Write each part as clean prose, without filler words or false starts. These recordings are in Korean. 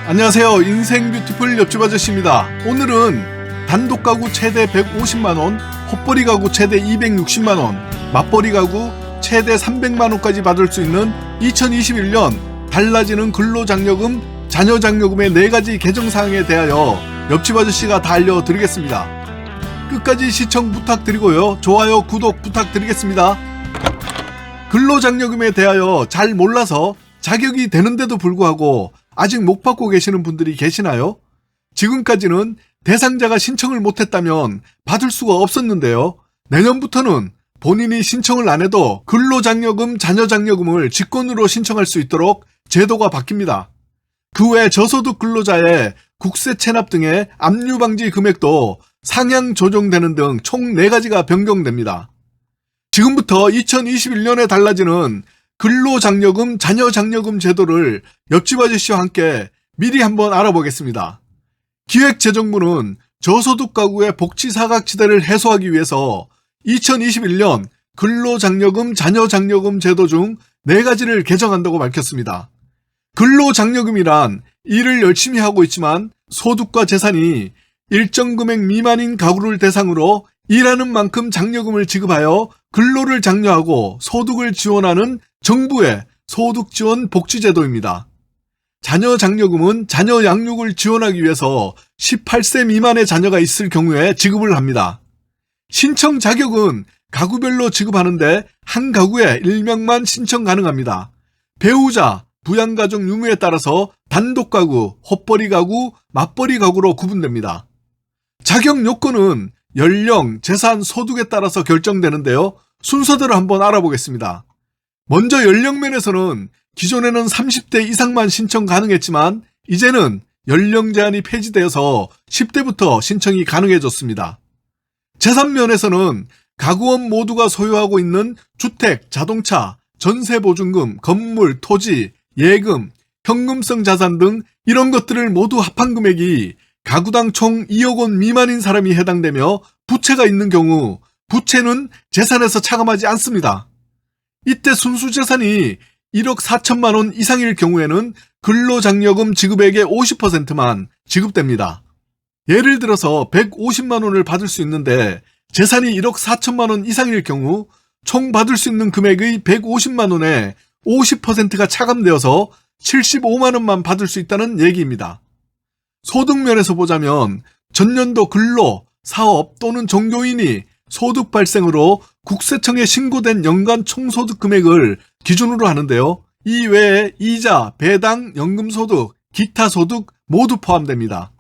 안녕하세요. 인생 뷰티풀 옆집 아저씨입니다. 오늘은 단독 가구 최대 150만원, 헛벌이 가구 최대 260만원, 맞벌이 가구 최대 300만원까지 받을 수 있는 2021년 달라지는 근로장려금, 자녀장려금의 4가지 개정사항에 대하여 옆집 아저씨가 다 알려드리겠습니다. 끝까지 시청 부탁드리고요. 좋아요, 구독 부탁드리겠습니다. 근로장려금에 대하여 잘 몰라서 자격이 되는데도 불구하고 아직 못 받고 계시는 분들이 계시나요? 지금까지는 대상자가 신청을 못했다면 받을 수가 없었는데요. 내년부터는 본인이 신청을 안 해도 근로장려금, 자녀장려금을 직권으로 신청할 수 있도록 제도가 바뀝니다. 그 외 저소득 근로자의 국세 체납 등의 압류 방지 금액도 상향 조정되는 등 총 4가지가 변경됩니다. 지금부터 2021년에 달라지는 근로장려금, 자녀장려금 제도를 옆집 아저씨와 함께 미리 한번 알아보겠습니다. 기획재정부는 저소득 가구의 복지 사각지대를 해소하기 위해서 2021년 근로장려금, 자녀장려금 제도 중 4가지를 개정한다고 밝혔습니다. 근로장려금이란 일을 열심히 하고 있지만 소득과 재산이 일정 금액 미만인 가구를 대상으로 일하는 만큼 장려금을 지급하여 근로를 장려하고 소득을 지원하는 정부의 소득지원 복지제도입니다. 자녀장려금은 자녀 양육을 지원하기 위해서 18세 미만의 자녀가 있을 경우에 지급을 합니다. 신청 자격은 가구별로 지급하는데 한 가구에 1명만 신청 가능합니다. 배우자, 부양가족 유무에 따라서 단독 가구, 헛벌이 가구, 맞벌이 가구로 구분됩니다. 자격 요건은 연령, 재산, 소득에 따라서 결정되는데요. 순서대로 한번 알아보겠습니다. 먼저 연령면에서는 기존에는 30대 이상만 신청 가능했지만 이제는 연령 제한이 폐지되어서 10대부터 신청이 가능해졌습니다. 재산면에서는 가구원 모두가 소유하고 있는 주택, 자동차, 전세보증금, 건물, 토지, 예금, 현금성 자산 등 이런 것들을 모두 합한 금액이 가구당 총 2억 원 미만인 사람이 해당되며 부채가 있는 경우 부채는 재산에서 차감하지 않습니다. 이때 순수 재산이 1억 4천만 원 이상일 경우에는 근로장려금 지급액의 50%만 지급됩니다. 예를 들어서 150만 원을 받을 수 있는데 재산이 1억 4천만 원 이상일 경우 총 받을 수 있는 금액의 150만 원에 50%가 차감되어서 75만 원만 받을 수 있다는 얘기입니다. 소득면에서 보자면 전년도 근로, 사업 또는 종교인이 소득 발생으로 국세청에 신고된 연간 총소득 금액을 기준으로 하는데요. 이 외에 이자, 배당, 연금소득, 기타 소득 모두 포함됩니다.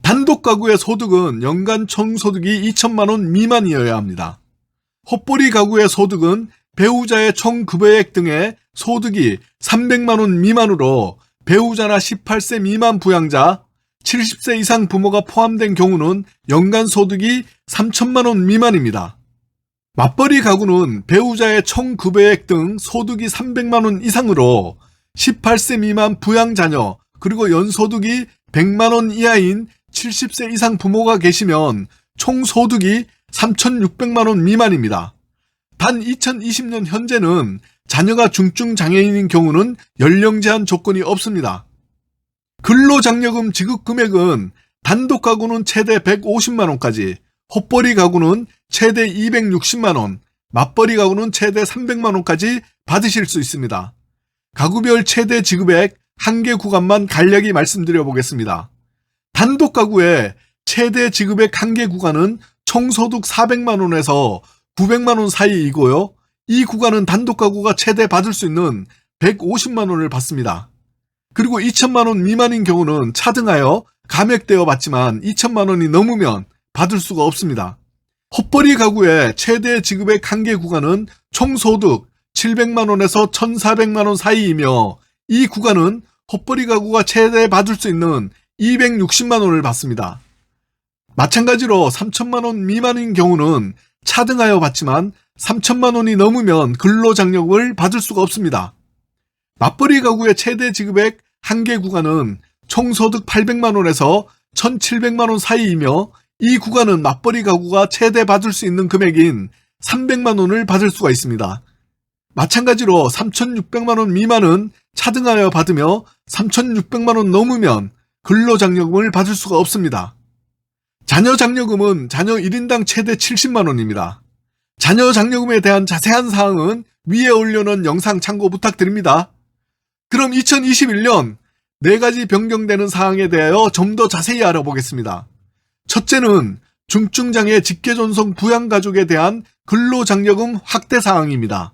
단독 가구의 소득은 연간 총소득이 2천만 원 미만이어야 합니다. 헛벌이 가구의 소득은 배우자의 총 급여액 등의 소득이 300만 원 미만으로 배우자나 18세 미만 부양자, 70세 이상 부모가 포함된 경우는 연간 소득이 3천만 원 미만입니다. 맞벌이 가구는 배우자의 총 급여액 등 소득이 300만 원 이상으로 18세 미만 부양자녀 그리고 연소득이 100만 원 이하인 70세 이상 부모가 계시면 총 소득이 3,600만 원 미만입니다. 단 2020년 현재는 자녀가 중증 장애인인 경우는 연령 제한 조건이 없습니다. 근로장려금 지급 금액은 단독 가구는 최대 150만 원까지, 헛벌이 가구는 최대 260만 원, 맞벌이 가구는 최대 300만 원까지 받으실 수 있습니다. 가구별 최대 지급액 한개 구간만 간략히 말씀드려 보겠습니다. 단독 가구의 최대 지급액 한개 구간은 총소득 400만 원에서 900만 원 사이이고요. 이 구간은 단독 가구가 최대 받을 수 있는 150만 원을 받습니다. 그리고 2천만 원 미만인 경우는 차등하여 감액되어 받지만 2천만 원이 넘으면 받을 수가 없습니다. 헛벌이 가구의 최대 지급액 한개 구간은 총소득 700만 원에서 1,400만 원 사이이며 이 구간은 헛벌이 가구가 최대 받을 수 있는 260만 원을 받습니다. 마찬가지로 3천만 원 미만인 경우는 차등하여 받지만 3천만 원이 넘으면 근로장려금을 받을 수가 없습니다. 맞벌이 가구의 최대 지급액 한개 구간은 총소득 800만 원에서 1,700만 원 사이이며 이 구간은 맞벌이 가구가 최대 받을 수 있는 금액인 300만 원을 받을 수가 있습니다. 마찬가지로 3,600만 원 미만은 차등하여 받으며 3,600만원 넘으면 근로장려금을 받을 수가 없습니다. 자녀장려금은 자녀 1인당 최대 70만원입니다. 자녀장려금에 대한 자세한 사항은 위에 올려놓은 영상 참고 부탁드립니다. 그럼 2021년 4가지 변경되는 사항에 대하여 좀 더 자세히 알아보겠습니다. 첫째는 중증장애 직계존속 부양가족에 대한 근로장려금 확대 사항입니다.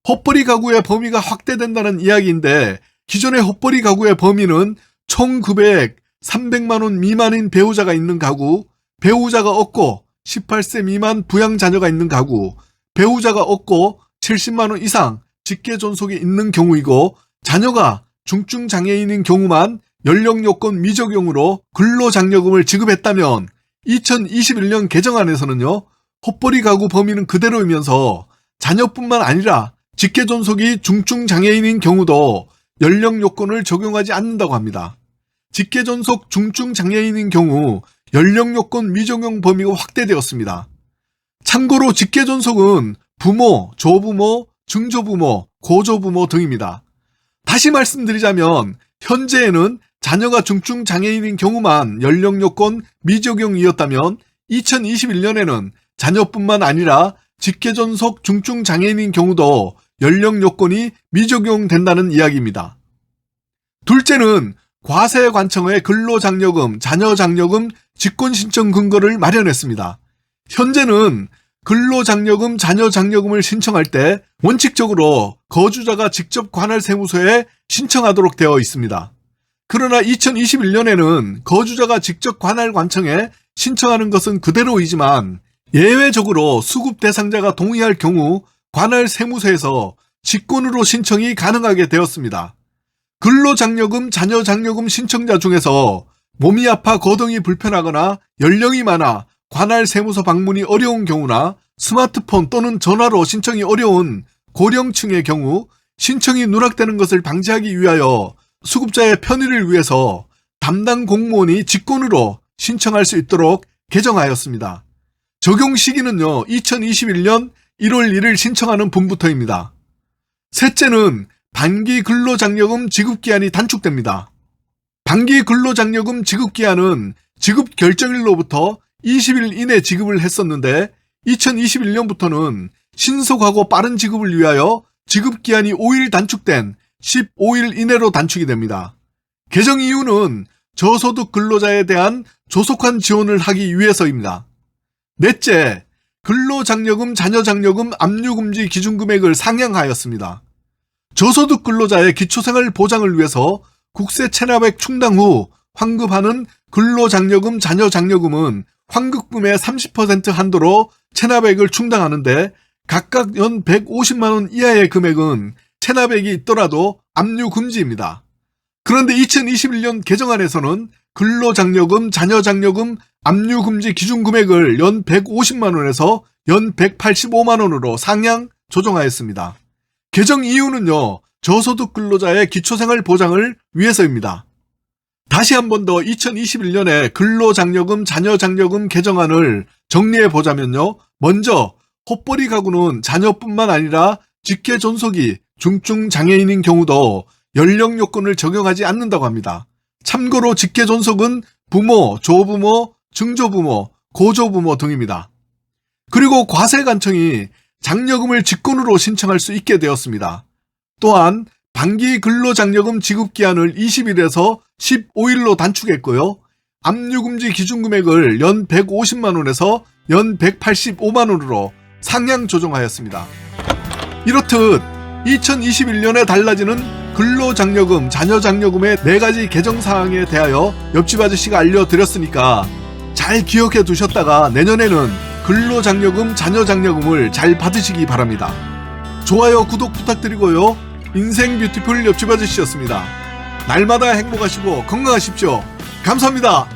헛벌이 가구의 범위가 확대된다는 이야기인데 기존의 헛벌이 가구의 범위는 총 금액 300만원 미만인 배우자가 있는 가구, 배우자가 없고 18세 미만 부양자녀가 있는 가구, 배우자가 없고 70만원 이상 직계존속이 있는 경우이고 자녀가 중증장애인인 경우만 연령요건 미적용으로 근로장려금을 지급했다면 2021년 개정안에서는요, 헛벌이 가구 범위는 그대로이면서 자녀뿐만 아니라 직계존속이 중증장애인인 경우도 연령요건을 적용하지 않는다고 합니다. 직계존속 중증장애인인 경우 연령요건 미적용 범위가 확대되었습니다. 참고로 직계존속은 부모, 조부모, 증조부모, 고조부모 등입니다. 다시 말씀드리자면 현재에는 자녀가 중증장애인인 경우만 연령요건 미적용이었다면 2021년에는 자녀뿐만 아니라 직계존속 중증장애인인 경우도 연령요건이 미적용된다는 이야기입니다. 둘째는 과세관청의 근로장려금, 자녀장려금 직권신청 근거를 마련했습니다. 현재는 근로장려금, 자녀장려금을 신청할 때 원칙적으로 거주자가 직접 관할세무서에 신청하도록 되어 있습니다. 그러나 2021년에는 거주자가 직접 관할관청에 신청하는 것은 그대로이지만 예외적으로 수급 대상자가 동의할 경우 관할세무서에서 직권으로 신청이 가능하게 되었습니다. 근로장려금, 자녀장려금 신청자 중에서 몸이 아파 거동이 불편하거나 연령이 많아 관할세무서 방문이 어려운 경우나 스마트폰 또는 전화로 신청이 어려운 고령층의 경우 신청이 누락되는 것을 방지하기 위하여 수급자의 편의를 위해서 담당 공무원이 직권으로 신청할 수 있도록 개정하였습니다. 적용 시기는요, 2021년 1월 1일 신청하는 분부터입니다. 셋째는 반기 근로장려금 지급기한이 단축됩니다. 반기 근로장려금 지급기한은 지급 결정일로부터 20일 이내 지급을 했었는데 2021년부터는 신속하고 빠른 지급을 위하여 지급기한이 5일 단축된 15일 이내로 단축이 됩니다. 개정 이유는 저소득 근로자에 대한 조속한 지원을 하기 위해서입니다. 넷째, 근로장려금, 자녀장려금 압류금지 기준금액을 상향하였습니다. 저소득 근로자의 기초생활 보장을 위해서 국세 체납액 충당 후 환급하는 근로장려금, 자녀장려금은 환급금의 30% 한도로 체납액을 충당하는데 각각 연 150만원 이하의 금액은 체납액이 있더라도 압류 금지입니다. 그런데 2021년 개정안에서는 근로장려금, 자녀장려금 압류 금지 기준금액을 연 150만원에서 연 185만원으로 상향 조정하였습니다. 개정 이유는요, 저소득 근로자의 기초생활 보장을 위해서입니다. 다시 한 번 더 2021년에 근로장려금, 자녀장려금 개정안을 정리해 보자면요. 먼저 헛벌이 가구는 자녀뿐만 아니라 직계존속이 중증장애인인 경우도 연령요건을 적용하지 않는다고 합니다. 참고로 직계존속은 부모, 조부모, 증조부모, 고조부모 등입니다. 그리고 과세관청이 장려금을 직권으로 신청할 수 있게 되었습니다. 또한 반기 근로장려금 지급기한을 20일에서 15일로 단축했고요. 압류금지 기준금액을 연 150만원에서 연 185만원으로 상향 조정하였습니다. 이렇듯 2021년에 달라지는 근로장려금, 자녀장려금의 4가지 개정사항에 대하여 옆집 아저씨가 알려드렸으니까 잘 기억해 두셨다가 내년에는 근로장려금, 자녀장려금을 잘 받으시기 바랍니다. 좋아요, 구독 부탁드리고요. 인생 뷰티풀 옆집 아저씨였습니다. 날마다 행복하시고 건강하십시오. 감사합니다.